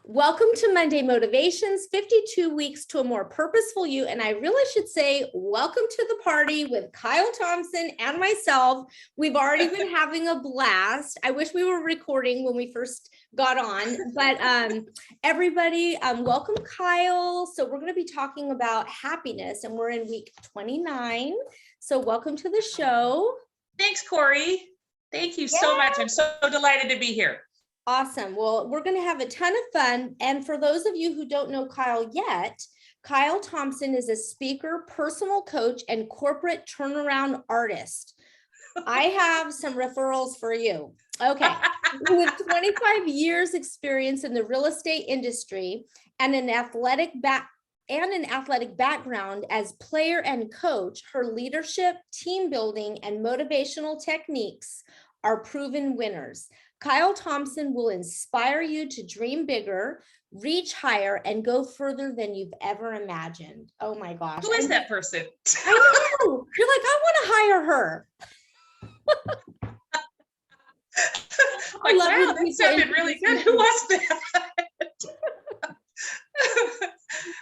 Welcome to Monday Motivations, 52 weeks to a more purposeful you. And I really should say, welcome to the party with Kyle Thompson and myself. We've already been having a blast. I wish we were recording when we first got on, but everybody, welcome Kyle. So we're going to be talking about happiness and we're in week 29. So welcome to the show. Thanks, Corry. Thank you so much. I'm so delighted to be here. Awesome. Well, we're going to have a ton of fun. And for those of you who don't know Kyle yet, Kyle Thompson is a speaker, personal coach, and corporate turnaround artist. I have some referrals for you. Okay. With 25 years experience in the real estate industry and an athletic background as player and coach, her leadership, team building, and motivational techniques are proven winners. Kyle Thompson will inspire you to dream bigger, reach higher, and go further than you've ever imagined. Oh my gosh. Who is that person? I know. You're like, I want to hire her. Like, wow, that sounded really good. Who was that?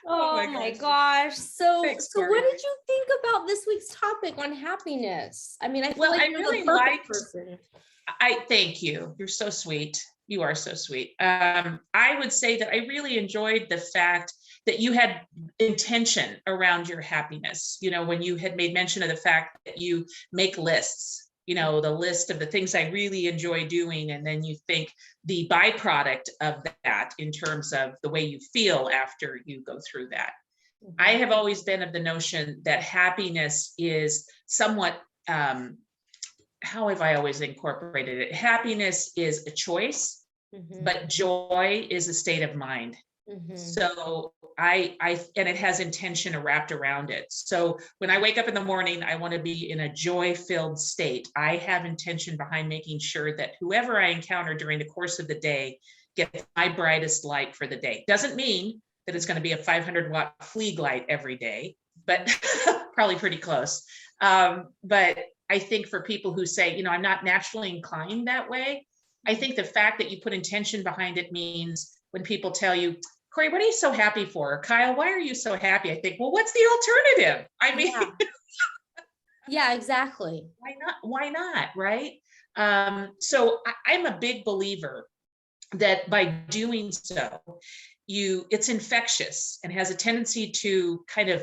Oh my gosh. So, Thanks, so what did you think about this week's topic on happiness? I mean, I feel like you're really the perfect person. I thank you. You're so sweet. You are so sweet. I would say that I really enjoyed the fact that you had intention around your happiness. You know, when you had made mention of the fact that you make lists, you know, the list of the things I really enjoy doing. And then you think the byproduct of that in terms of the way you feel after you go through that. Mm-hmm. I have always been of the notion that happiness is somewhat, how have I always incorporated it? Happiness is a choice, but joy is a state of mind. So and it has intention wrapped around it. So when I wake up in the morning, I want to be in a joy-filled state. I have intention behind making sure that whoever I encounter during the course of the day gets my brightest light for the day. Doesn't mean that it's going to be a 500-watt Klieg light every day, but probably pretty close. But I think for people who say, you know, I'm not naturally inclined that way, I think the fact that you put intention behind it means when people tell you, Corry, what are you so happy for? Or, Kyle, why are you so happy? I think, well, what's the alternative? I mean, yeah, exactly. Why not? Why not? Right. So I'm a big believer that by doing so, it's infectious and has a tendency to kind of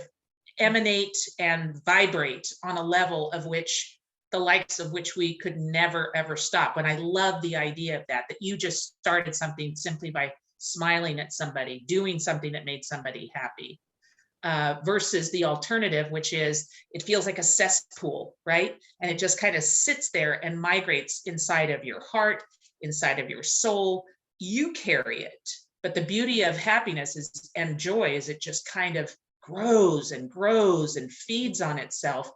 emanate and vibrate on a level of which the likes of which we could never, ever stop. And I love the idea of that you just started something simply by smiling at somebody, doing something that made somebody happy, versus the alternative, which is it feels like a cesspool, right? And it just kind of sits there and migrates inside of your heart, inside of your soul. You carry it. But the beauty of happiness and joy is it just kind of grows and grows and feeds on itself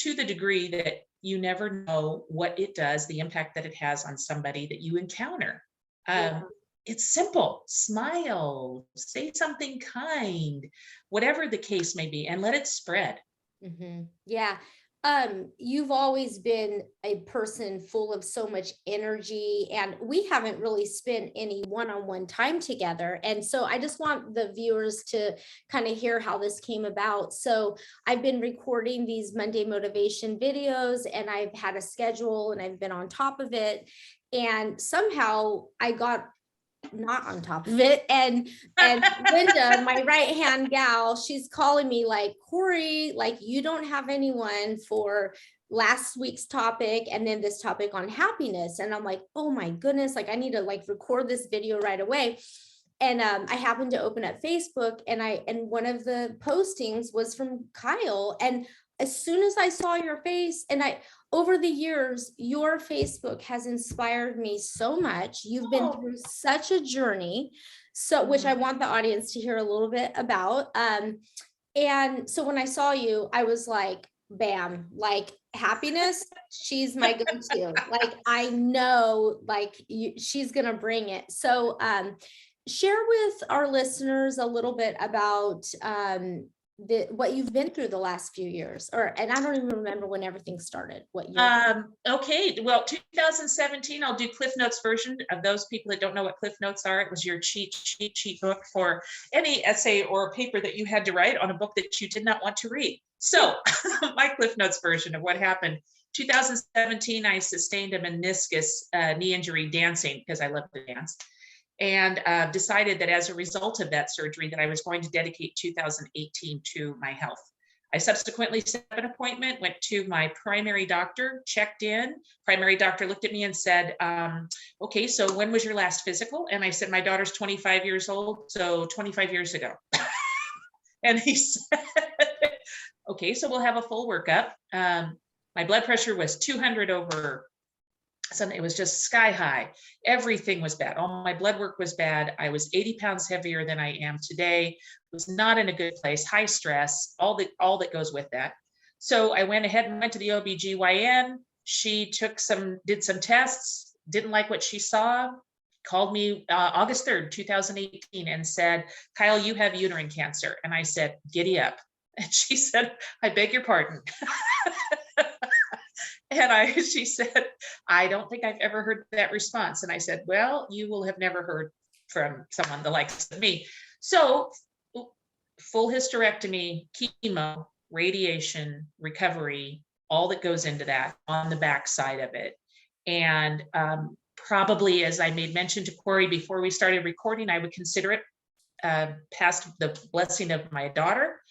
to the degree that you never know what it does, the impact that it has on somebody that you encounter. It's simple. Smile, say something kind, whatever the case may be, and let it spread. Yeah. You've always been a person full of so much energy, and we haven't really spent any one-on-one time together. And so I just want the viewers to kind of hear how this came about. So I've been recording these Monday motivation videos, and I've had a schedule and I've been on top of it. And somehow I got not on top of it. And Linda, my right-hand gal, she's calling me like, Corry, like you don't have anyone for last week's topic and then this topic on happiness. And I'm like, oh my goodness, like I need to like record this video right away. And I happened to open up Facebook and one of the postings was from Kyle. And as soon as I saw your face, and over the years, your Facebook has inspired me so much. You've been through such a journey, so which I want the audience to hear a little bit about. And so when I saw you, I was like, bam, like happiness, she's my go-to. Like I know, like she's gonna bring it. So share with our listeners a little bit about what you've been through the last few years, and I don't even remember when everything started, what year. Okay, well, 2017, I'll do Cliff Notes version of those people that don't know what Cliff Notes are. It was your cheat book for any essay or paper that you had to write on a book that you did not want to read. So my Cliff Notes version of what happened. 2017, I sustained a meniscus knee injury dancing because I love to dance, and decided that as a result of that surgery that I was going to dedicate 2018 to my health. I subsequently set up an appointment, went to my primary doctor, checked in. Primary doctor looked at me and said, okay, so when was your last physical? And I said, my daughter's 25 years old, so 25 years ago. And he said, okay, so we'll have a full workup. My blood pressure was 200 over something. It was just sky high. Everything was bad. All my blood work was bad. I was 80 pounds heavier than I am today. Was not in a good place, high stress, all that goes with that. So I went ahead and went to the OBGYN. She did some tests, didn't like what she saw, called me August 3rd, 2018 and said, Kyle, you have uterine cancer. And I said, giddy up. And she said, I beg your pardon. And she said, I don't think I've ever heard that response. And I said, well, you will have never heard from someone the likes of me. So full hysterectomy, chemo, radiation, recovery, all that goes into that on the backside of it. And probably, as I made mention to Corry before we started recording, I would consider it past the blessing of my daughter,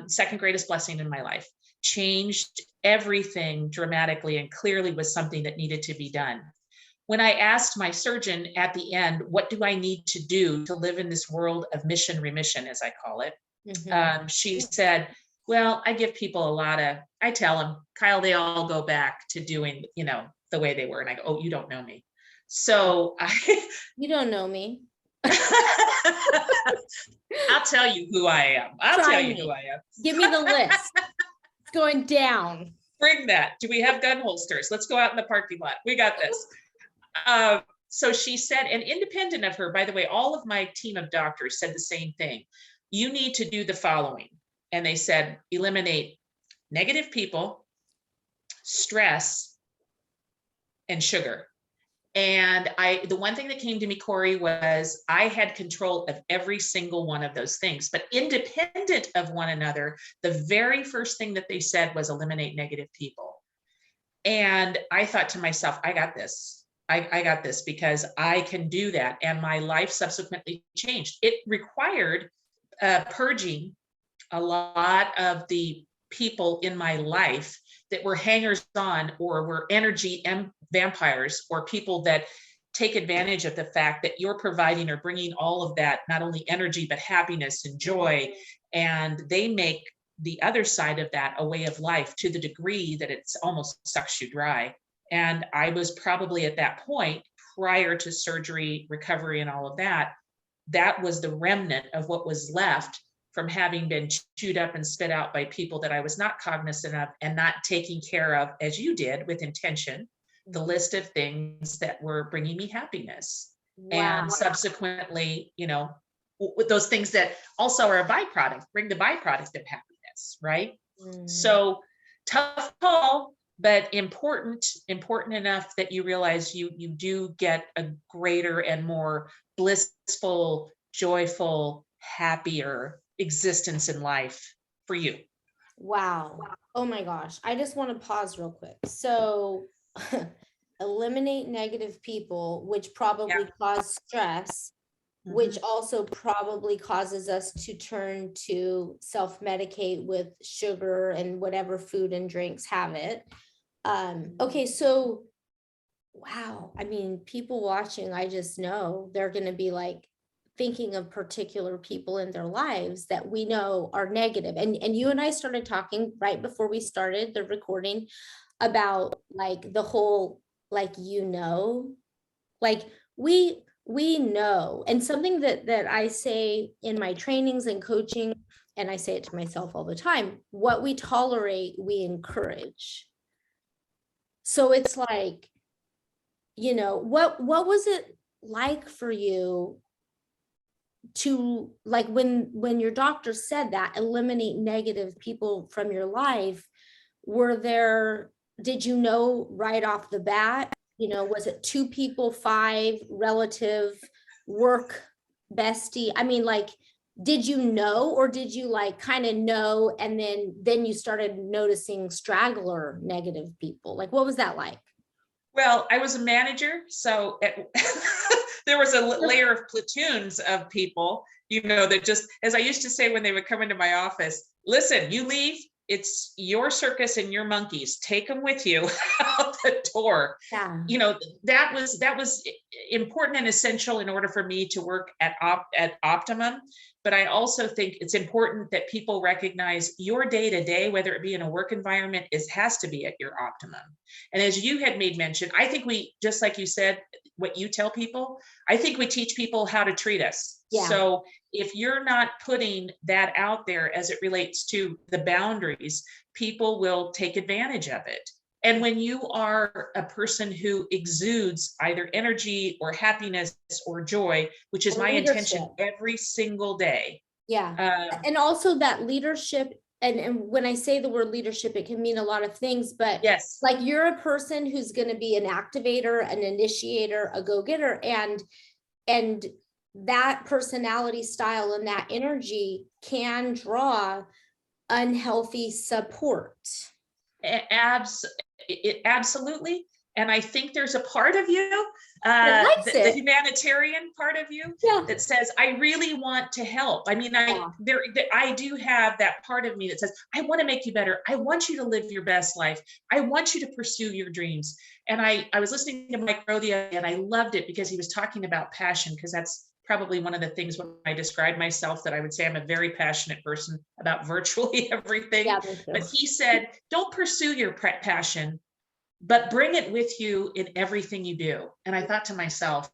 second greatest blessing in my life. Changed everything dramatically and clearly was something that needed to be done. When I asked my surgeon at the end, what do I need to do to live in this world of mission remission, as I call it? She said, well, I give people I tell them, Kyle, they all go back to doing, the way they were. And I go, oh, you don't know me. So You don't know me. I'll tell you who I am. Who I am. Give me the list. It's going down. Bring that. Do we have gun holsters? Let's go out in the parking lot. We got this. So she said, and independent of her, by the way, all of my team of doctors said the same thing. You need to do the following. And they said, eliminate negative people, stress, and sugar. And the one thing that came to me, Corry, was I had control of every single one of those things, but independent of one another, the very first thing that they said was eliminate negative people. And I thought to myself, I got this. I got this because I can do that. And my life subsequently changed. It required purging a lot of the people in my life that were hangers on or were energy vampires or people that take advantage of the fact that you're providing or bringing all of that, not only energy, but happiness and joy. And they make the other side of that a way of life to the degree that it's almost sucks you dry. And I was probably at that point prior to surgery, recovery, and all of that, that was the remnant of what was left from having been chewed up and spit out by people that I was not cognizant of and not taking care of, as you did with intention, the list of things that were bringing me happiness. Wow. And subsequently, with those things that also are a byproduct, bring the byproduct of happiness, right? So tough call, but important enough that you realize you do get a greater and more blissful, joyful, happier existence in life for you. Wow. Oh my gosh. I just want to pause real quick. So eliminate negative people, which probably cause stress, which also probably causes us to turn to self-medicate with sugar and whatever food and drinks have it. Okay, so wow. I mean, people watching, I just know they're going to be like thinking of particular people in their lives that we know are negative. And you and I started talking right before we started the recording about like the whole, like, like we know. And something that I say in my trainings and coaching, and I say it to myself all the time, what we tolerate, we encourage. So it's like, what was it like for you to like when your doctor said that eliminate negative people from your life, did you know right off the bat, was it 2 people, 5 relative, work bestie? I mean, like, did you know, or did you like kind of know and then you started noticing straggler negative people? Like, what was that like? Well, I was a manager, so there was a layer of platoons of people, that just, as I used to say when they would come into my office, listen, you leave, it's your circus and your monkeys, take them with you out the door. Yeah. That was important and essential in order for me to work at optimum. But I also think it's important that people recognize your day to day, whether it be in a work environment, has to be at your optimum. And as you had made mention, I think we, just like you said, what you tell people, I think we teach people how to treat us. Yeah. So if you're not putting that out there as it relates to the boundaries, people will take advantage of it. And when you are a person who exudes either energy or happiness or joy, which is my intention every single day. Yeah. And also that leadership, and when I say the word leadership, it can mean a lot of things, but yes, like you're a person who's going to be an activator, an initiator, a go-getter, and that personality style and that energy can draw unhealthy support. Absolutely. And I think there's a part of you, the humanitarian part of you, that says, I really want to help. I mean, I do have that part of me that says, I want to make you better. I want you to live your best life. I want you to pursue your dreams. And I was listening to Mike Rowe the other day, and I loved it because he was talking about passion, because that's probably one of the things when I describe myself, that I would say I'm a very passionate person about virtually everything. Yeah, but he said, don't pursue your passion, but bring it with you in everything you do. And I thought to myself,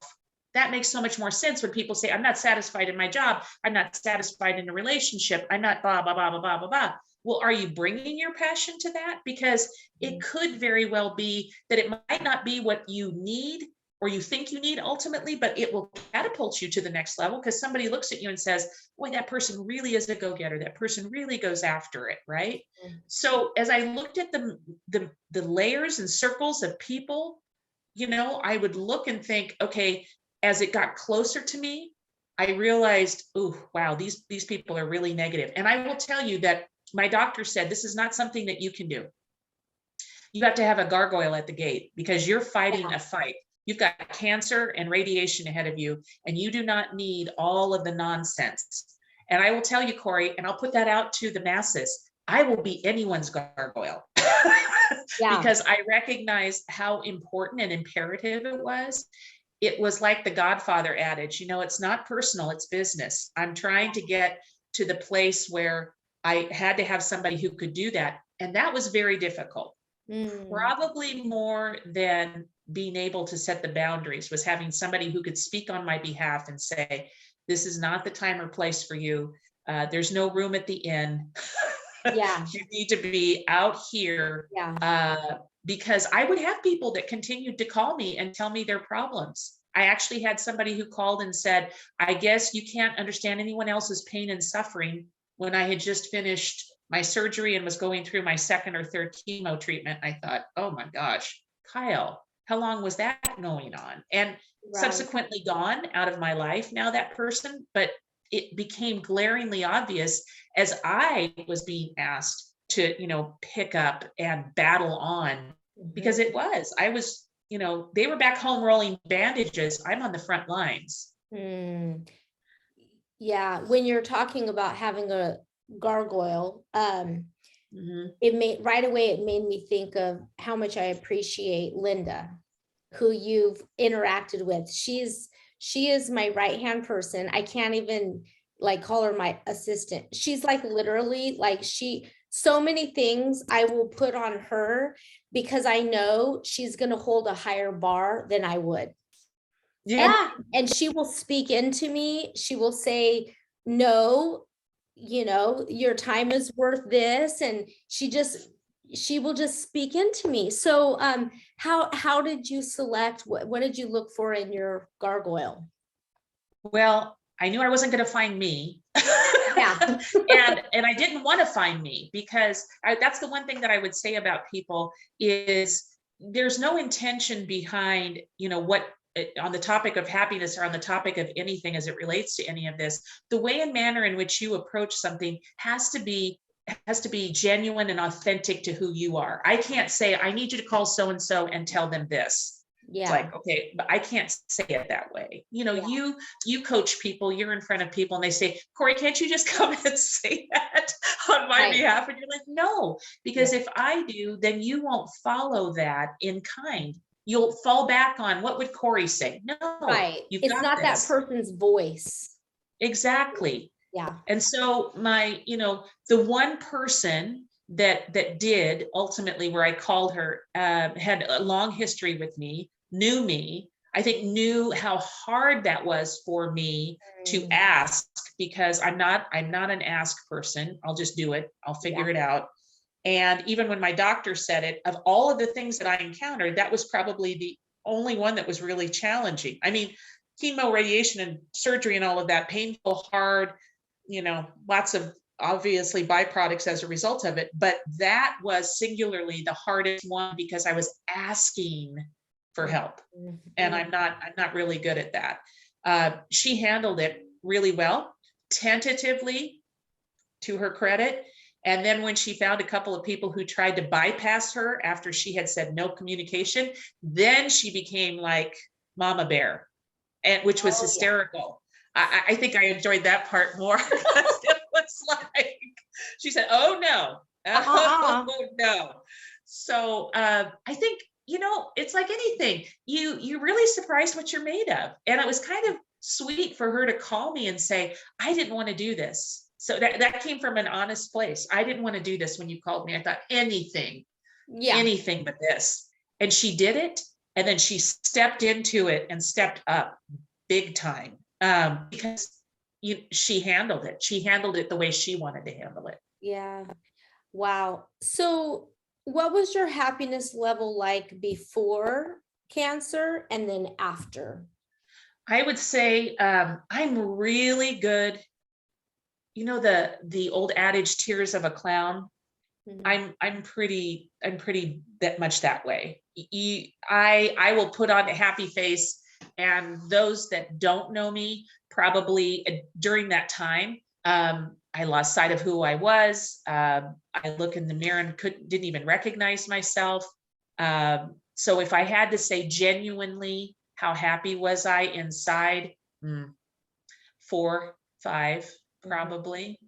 that makes so much more sense when people say, I'm not satisfied in my job, I'm not satisfied in a relationship, I'm not blah, blah, blah, blah, blah, blah, blah. Well, are you bringing your passion to that? Because it could very well be that it might not be what you need or you think you need ultimately, but it will catapult you to the next level because somebody looks at you and says, boy, that person really is a go-getter. That person really goes after it, right? Mm-hmm. So as I looked at the layers and circles of people, I would look and think, okay, as it got closer to me, I realized, oh, wow, these people are really negative. And I will tell you that my doctor said, this is not something that you can do. You have to have a gargoyle at the gate because you're fighting a fight. You've got cancer and radiation ahead of you, and you do not need all of the nonsense. And I will tell you, Corry, and I'll put that out to the masses, I will be anyone's gargoyle. Because I recognize how important and imperative it was. It was like the Godfather adage, it's not personal, it's business. I'm trying to get to the place where I had to have somebody who could do that. And that was very difficult. Probably more than being able to set the boundaries was having somebody who could speak on my behalf and say, this is not the time or place for you. There's no room at the inn. You need to be out here. Because I would have people that continued to call me and tell me their problems. I actually had somebody who called and said, I guess you can't understand anyone else's pain and suffering, when I had just finished my surgery and was going through my second or third chemo treatment. I thought, oh my gosh, Kyle, how long was that going on? And subsequently gone out of my life now, that person, but it became glaringly obvious as I was being asked to, pick up and battle on, because I was, they were back home rolling bandages. I'm on the front lines. Yeah. When you're talking about having a gargoyle, it made me think of how much I appreciate Linda, who you've interacted with. She is my right-hand person. I can't even call her my assistant. She's literally so many things I will put on her because I know she's going to hold a higher bar than I would. And she will speak into me. She will say, no, your time is worth this. And she will just speak into me. So how did you select, what did you look for in your gargoyle? Well, I knew I wasn't going to find me. Yeah. and I didn't want to find me, because that's the one thing that I would say about people is there's no intention behind, what on the topic of happiness or on the topic of anything as it relates to any of this. The way and manner in which you approach something has to be genuine and authentic to who you are. I can't say, I need you to call so and so and tell them this. It's Yeah. like, okay, but I can't say it that way. Yeah. You coach people, you're in front of people and they say, Corry, can't you just come and say that on my Right. behalf? And you're like, no, because Yeah. if I do, then you won't follow that in kind. You'll fall back on, what would Corry say? No, Right. you've It's got not that this. person's voice. Exactly. Yeah. And so the one person that did ultimately, where I called her, had a long history with me, knew me. I think knew how hard that was for me to ask, because I'm not an ask person. I'll just do it. I'll figure it out. And even when my doctor said it, of all of the things that I encountered, that was probably the only one that was really challenging. I mean, chemo, radiation, and surgery and all of that, painful, hard, lots of obviously byproducts as a result of it. But that was singularly the hardest one, because I was asking for help. And I'm not really good at that. She handled it really well, tentatively, to her credit. And then when she found a couple of people who tried to bypass her after she had said no communication, then she became like Mama Bear, and which was hysterical. I think I enjoyed that part more. It was like, she said, oh no, oh no. So I think, it's like anything, you're really surprised what you're made of. And it was kind of sweet for her to call me and say, I didn't want to do this. So that came from an honest place. I didn't want to do this when you called me. I thought anything but this. And she did it. And then she stepped into it and stepped up big time, because she handled it. She handled it the way she wanted to handle it. Yeah. Wow. So what was your happiness level like before cancer and then after? I would say I'm really good. The old adage, tears of a clown. I'm pretty that much that way. I will put on a happy face, and those that don't know me, probably during that time, I lost sight of who I was. I look in the mirror and didn't even recognize myself. So if I had to say genuinely, how happy was I inside? 4, 5, probably.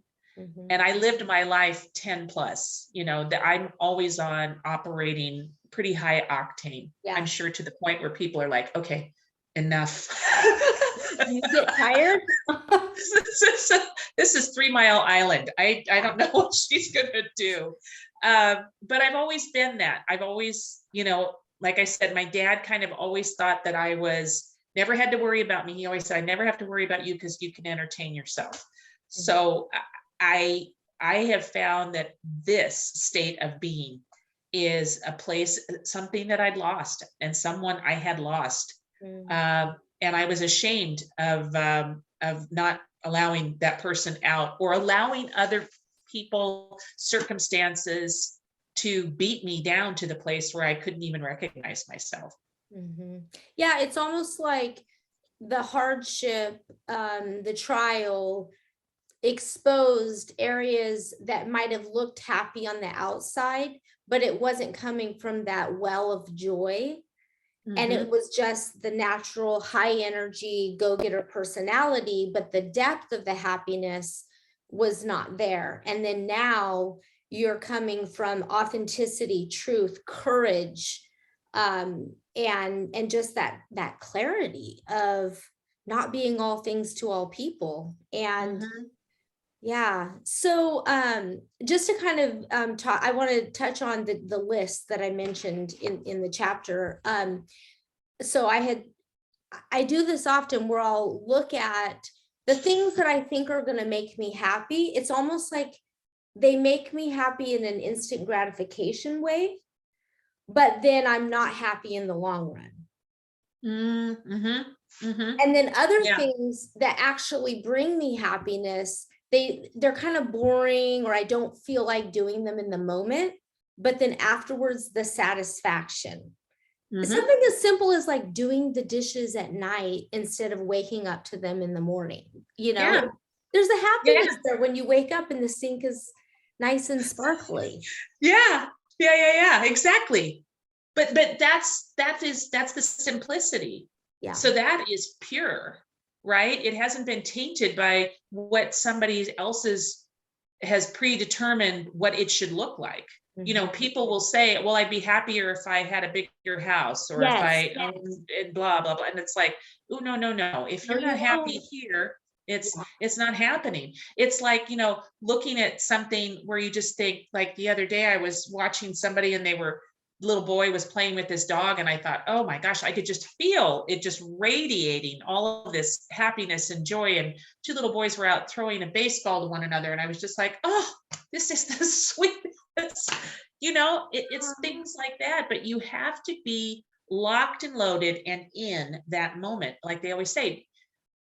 And I lived my life 10 plus, that I'm always on operating pretty high octane. Yeah. I'm sure to the point where people are like, okay, enough. Do you get tired? This is 3 Mile Island. I don't know what she's going to do. But I've always been that. I've always, like I said, my dad kind of always thought that I never had to worry about me. He always said, I never have to worry about you because you can entertain yourself. So I have found that this state of being is a place, something that I'd lost, and someone I had lost. And I was ashamed of not allowing that person out, or allowing other people, circumstances to beat me down to the place where I couldn't even recognize myself. Yeah, it's almost like the hardship, the trial exposed areas that might have looked happy on the outside, but it wasn't coming from that well of joy. And it was just the natural high energy go-getter personality, but the depth of the happiness was not there. And then now you're coming from authenticity, truth, courage, and just that clarity of not being all things to all people. And yeah. So just to kind of talk, I want to touch on the list that I mentioned in the chapter. So I do this often where I'll look at the things that I think are going to make me happy. It's almost like they make me happy in an instant gratification way, but then I'm not happy in the long run. Mhm. And then other Yeah. things that actually bring me happiness, they're kind of boring, or I don't feel like doing them in the moment, but then afterwards, the satisfaction. Mhm. Something as simple as like doing the dishes at night instead of waking up to them in the morning. Yeah. There's a Yeah. happiness there when you wake up and the sink is nice and sparkly. Yeah. Yeah. Yeah. Yeah. Exactly. But that's the simplicity. Yeah. So that is pure, right? It hasn't been tainted by what somebody else's has predetermined what it should look like. Mhm. People will say, well, I'd be happier if I had a bigger house, or if Yes. I owned and blah, blah, blah. And it's like, oh, no, no, no. If No, you're you not happy won't. here, it's Yeah. it's not happening. It's like, looking at something where you just think, like the other day I was watching somebody and little boy was playing with this dog, and I thought, oh my gosh, I could just feel it just radiating all of this happiness and joy. And two little boys were out throwing a baseball to one another, and I was just like, oh, this is the sweetest. It's things like that, but you have to be locked and loaded and in that moment. Like they always say,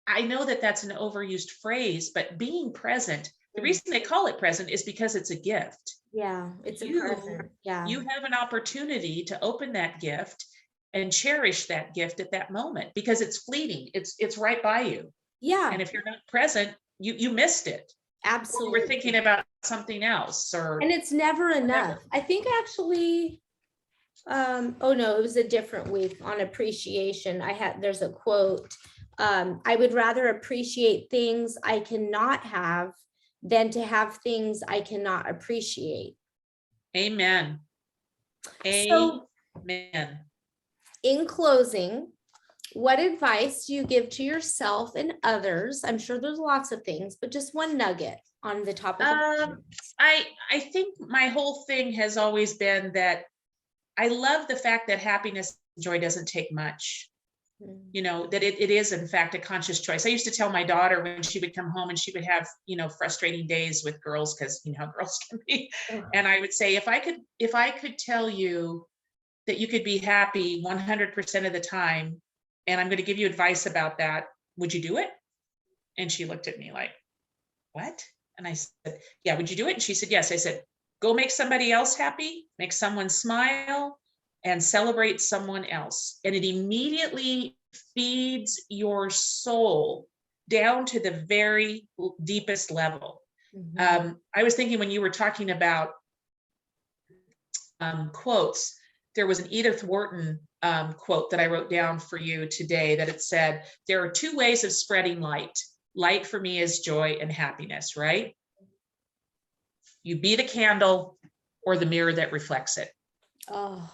I know that that's an overused phrase, but being present, the Mm. reason they call it present is because it's a gift. Yeah, it's a you present. Yeah. you have an opportunity to open that gift and cherish that gift at that moment, because it's fleeting. It's right by you. Yeah, And if you're not present, you missed it. Or you were thinking absolutely. about something else or And it's never enough. whatever. I think actually, oh no, it was a different week on appreciation. There's a quote. I would rather appreciate things I cannot have than to have things I cannot appreciate. Amen. So, Amen. in closing, what advice do you give to yourself and others? I'm sure there's lots of things, but just one nugget on the topic of Um, I think my whole thing has always been that I love the fact that happiness and joy doesn't take much. That it is in fact a conscious choice. I used to tell my daughter when she would come home and she would have, frustrating days with girls, because you know how girls can be. And I would say, if I could tell you that you could be happy 100% of the time, and I'm going to give you advice about that, would you do it? And she looked at me like, what? And I said, yeah, would you do it? And she said, yes. I said, go make somebody else happy, make someone smile, and celebrate someone else. And it immediately feeds your soul down to the very deepest level. I was thinking when you were talking about quotes, there was an Edith Wharton quote that I wrote down for you today, that it said, there are two ways of spreading light. Light for me is joy and happiness, right? You be the candle or the mirror that reflects it. Oh,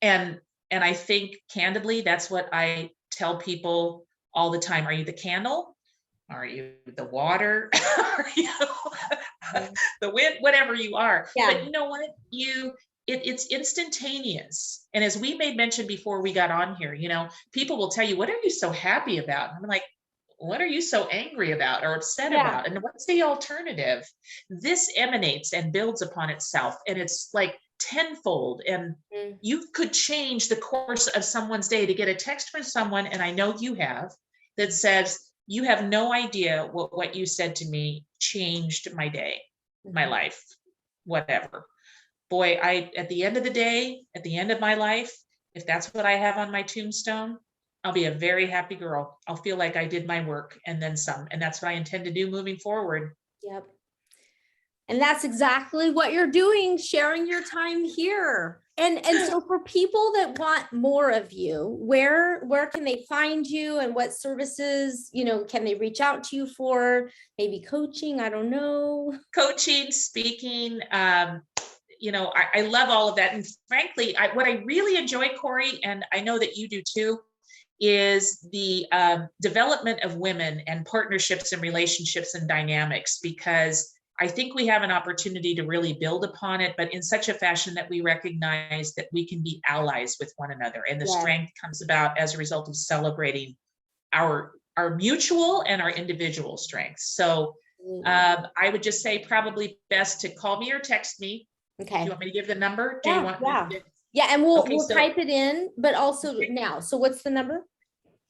and I think candidly, that's what I tell people all the time. Are you the candle? Are you the water? Are you the wind? Whatever you are. yeah. But you know what? It's instantaneous. And as we made mention before we got on here, people will tell you, what are you so happy about? And I'm like, what are you so angry about or upset Yeah. about? And what's the alternative? This emanates and builds upon itself. And it's like tenfold. And you could change the course of someone's day. To get a text from someone, and I know you have, that says, you have no idea what you said to me changed my day, my life, whatever. Boy, at the end of the day, at the end of my life, if that's what I have on my tombstone, I'll be a very happy girl. I'll feel like I did my work and then some. And that's what I intend to do moving forward. Yep. And that's exactly what you're doing, sharing your time here. And so for people that want more of you, where can they find you, and what services, can they reach out to you for? Maybe coaching, I don't know. Coaching, speaking, I love all of that. And frankly, what I really enjoy, Corry, and I know that you do too, is the development of women and partnerships and relationships and dynamics, because I think we have an opportunity to really build upon it, but in such a fashion that we recognize that we can be allies with one another. And the strength comes about as a result of celebrating our mutual and our individual strengths. So I would just say probably best to call me or text me. Okay. Do you want me to give the number? Yeah. Yeah, and we'll Okay, so type it in, but also now. So what's the number?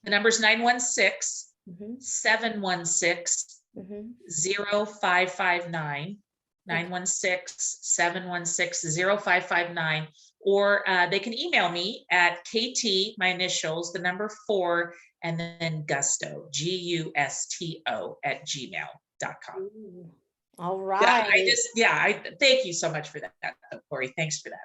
the number's 916 Mhm, 716 mhm. 0559. Okay. 916-716-0559, or they can email me at KT, my initials, the number 4, and then Gusto, GUSTO at gmail.com. Ooh, all Yeah, right. I thank you so much for that, Corry. Thanks for that.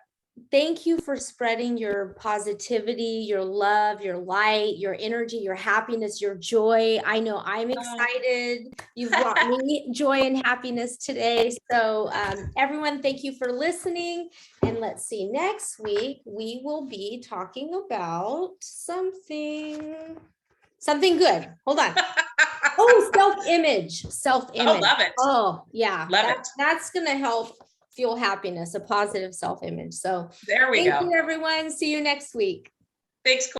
Thank you for spreading your positivity, your love, your light, your energy, your happiness, your joy. I know I'm Oh. excited. You've brought me joy and happiness today. So, everyone, thank you for listening. And let's see, next week we will be talking about something good. Hold on. Oh, self-image. Oh, love it. Oh, yeah. Love it. That's going to help fuel happiness, a positive self-image. So There we thank go. you, everyone. See you next week. Thanks,